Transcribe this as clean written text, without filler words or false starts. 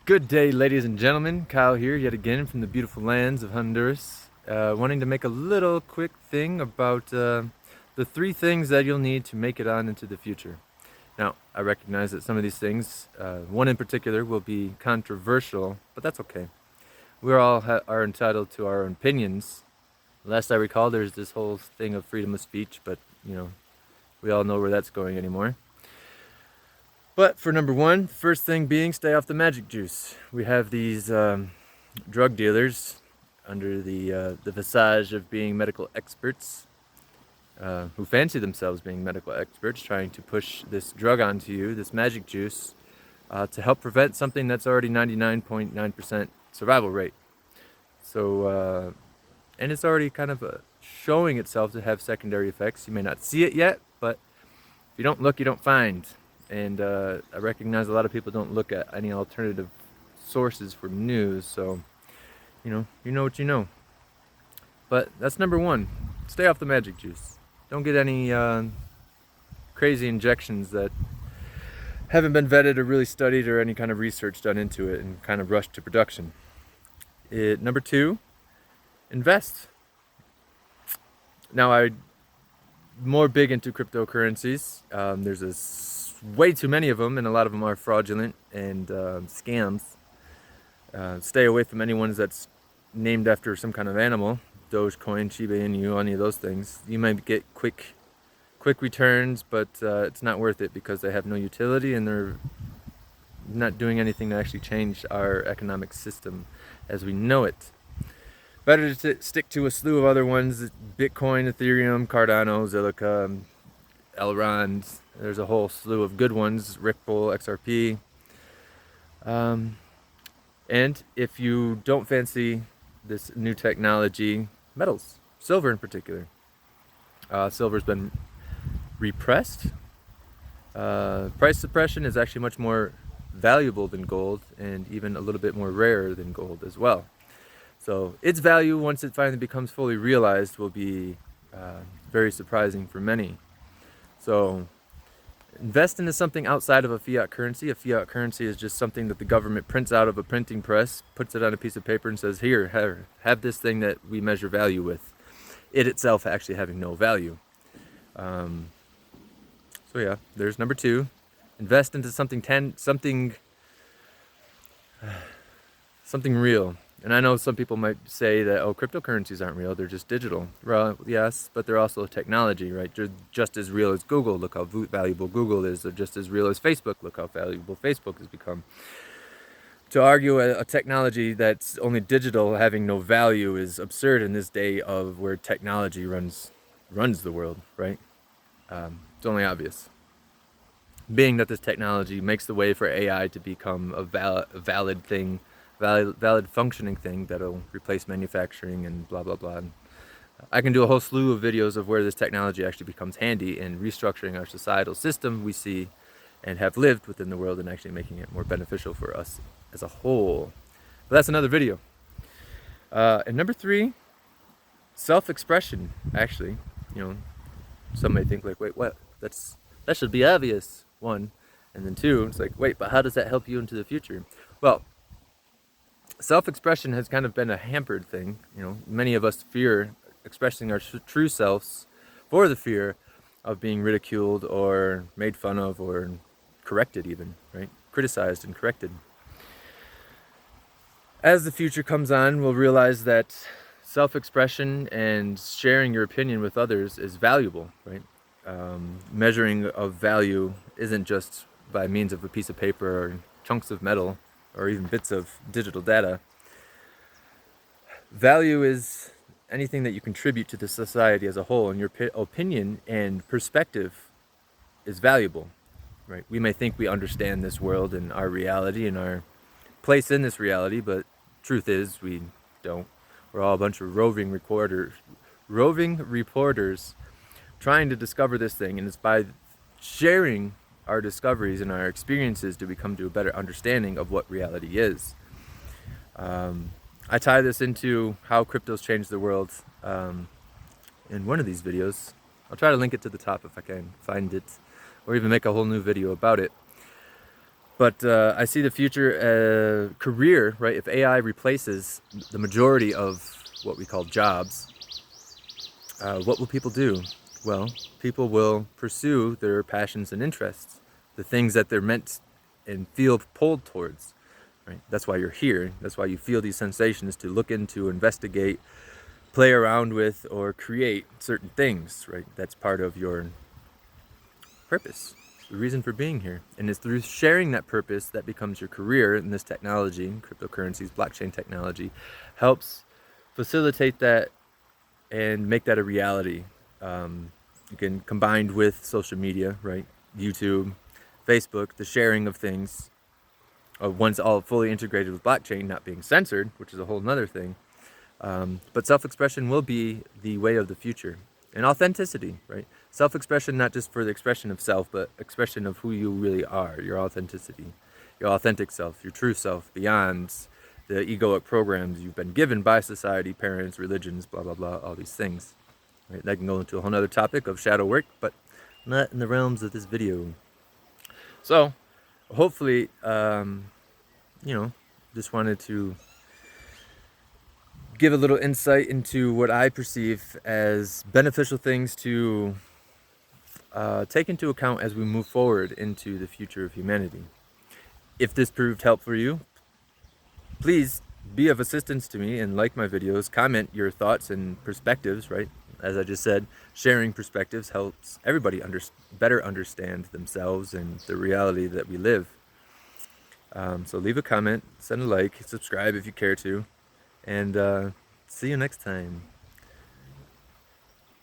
Good day, ladies and gentlemen. Kyle here yet again from the beautiful lands of Honduras. Wanting to make a little quick thing about the three things that you'll need to make it on into the future. Now, I recognize that some of these things, one in particular, will be controversial, but that's okay. We all are entitled to our own opinions. Last I recall, there's this whole thing of freedom of speech, but we all know where that's going anymore. But for number one, first thing being, stay off the magic juice. We have these drug dealers under the visage of being medical experts, who fancy themselves being medical experts, trying to push this drug onto you, this magic juice, to help prevent something that's already 99.9% survival rate. So, and it's already kind of showing itself to have secondary effects. You may not see it yet, but if you don't look, you don't find. And I recognize a lot of people don't look at any alternative sources for news, so you know what you know. But that's number one. Stay off the magic juice. Don't get any crazy injections that haven't been vetted or really studied or any kind of research done into it and kind of rushed to production. Number two, invest. Now, I'm more big into cryptocurrencies. There's way too many of them, and a lot of them are fraudulent and scams. Stay away from any ones that's named after some kind of animal. Dogecoin, Shiba Inu, any of those things. You might get quick returns, but it's not worth it because they have no utility and they're not doing anything to actually change our economic system as we know it. Better to stick to a slew of other ones: Bitcoin, Ethereum, Cardano, Zilliqa, Elrond. There's a whole slew of good ones, Ripple, XRP. And if you don't fancy this new technology, metals, silver in particular. Silver's been repressed. Price suppression is actually much more valuable than gold, and even a little bit more rare than gold as well. So its value, once it finally becomes fully realized, will be very surprising for many. So invest into something outside of a fiat currency. A fiat currency is just something that the government prints out of a printing press, puts it on a piece of paper and says, here, have this thing that we measure value with. It itself actually having no value. So yeah, there's number two. Invest into something real. And I know some people might say that, oh, cryptocurrencies aren't real, they're just digital. Well, yes, but they're also technology, right? They're just as real as Google. Look how valuable Google is. They're just as real as Facebook. Look how valuable Facebook has become. To argue a technology that's only digital having no value is absurd in this day of where technology runs the world, right? It's only obvious. Being that this technology makes the way for AI to become a valid thing, valid functioning thing that'll replace manufacturing and blah blah blah. And I can do a whole slew of videos of where this technology actually becomes handy in restructuring our societal system we see and have lived within the world and actually making it more beneficial for us as a whole. But that's another video. And number three, self-expression. Actually, some may think like, wait, what? That should be obvious. One, and then two, it's like, wait, but how does that help you into the future? Well, self-expression has kind of been a hampered thing. Many of us fear expressing our true selves for the fear of being ridiculed or made fun of or corrected even, right? Criticized and corrected. As the future comes on, we'll realize that self-expression and sharing your opinion with others is valuable, right? Measuring of value isn't just by means of a piece of paper or chunks of metal or even bits of digital data. Value is anything that you contribute to the society as a whole, and your opinion and perspective is valuable, right? We may think we understand this world and our reality and our place in this reality, but truth is we don't. We're all a bunch of roving reporters trying to discover this thing, and it's by sharing our discoveries and our experiences to become to a better understanding of what reality is. I tie this into how cryptos changed the world in one of these videos. I'll try to link it to the top if I can find it, or even make a whole new video about it. But I see the future career, right? If AI replaces the majority of what we call jobs, what will people do? Well, people will pursue their passions and interests, the things that they're meant and feel pulled towards. Right? That's why you're here. That's why you feel these sensations, to look into, investigate, play around with, or create certain things. Right? That's part of your purpose, the reason for being here. And it's through sharing that purpose that becomes your career in this technology. Cryptocurrencies, blockchain technology helps facilitate that and make that a reality. Again, combined with social media, right? YouTube, Facebook, the sharing of things. Once all fully integrated with blockchain, not being censored, which is a whole nother thing. But self-expression will be the way of the future. And authenticity, right? Self-expression, not just for the expression of self, but expression of who you really are, your authenticity, your authentic self, your true self, beyond the egoic programs you've been given by society, parents, religions, blah, blah, blah, all these things. Right? That can go into a whole other topic of shadow work, but not in the realms of this video. So, hopefully, just wanted to give a little insight into what I perceive as beneficial things to take into account as we move forward into the future of humanity. If this proved helpful for you, please be of assistance to me and like my videos, comment your thoughts and perspectives, right? As I just said, sharing perspectives helps everybody better understand themselves and the reality that we live. So leave a comment, send a like, subscribe if you care to, and see you next time.